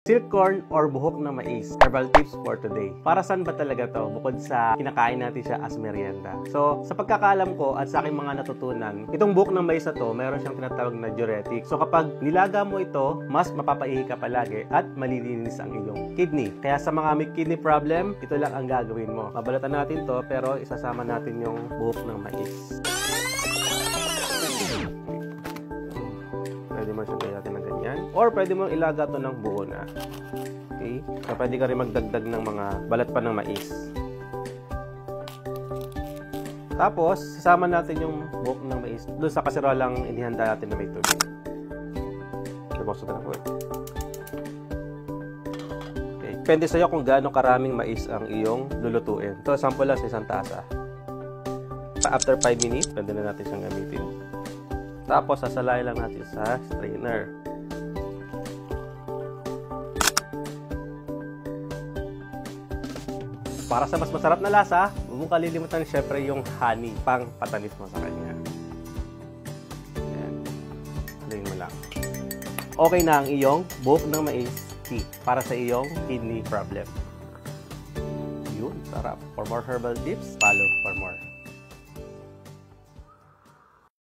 Silk corn or buhok ng mais, herbal tips for today. Para saan ba talaga to bukod sa kinakain natin siya as merienda? So, sa pagkakaalam ko at sa aking mga natutunan, itong buhok ng mais na to, meron siyang tinatawag na diuretic. So, kapag nilaga mo ito, mas mapapaihi ka palagi at malilinis ang iyong kidney. Kaya sa mga may kidney problem, ito lang ang gagawin mo. Mabalatan natin to, pero isasama natin yung buhok ng mais. Pwede mo siya gaya natin ng ganyan. Or pwede mo ilaga to ng buo na. Okay? So, pwede ka rin magdagdag ng mga balat pa ng mais. Tapos, sasama natin yung buhok ng mais doon sa kaserolang inihanda natin na may tubig. Iboso na po. Okay. Depende sa'yo kung gaano karaming mais ang iyong lulutuin. Ito, sample lang sa isang tasa. After 5 minutes, pwede na natin siyang gamitin. Tapos, sasalay lang natin sa strainer. Para sa mas masarap na lasa, huwag mong kalilimutan syempre yung honey pang patamis mo sa kanya. Ayan. Saluhin mo lang. Okay na ang iyong buhok ng mais tea para sa iyong kidney problem. Yun, sarap. For more herbal tips, follow for more.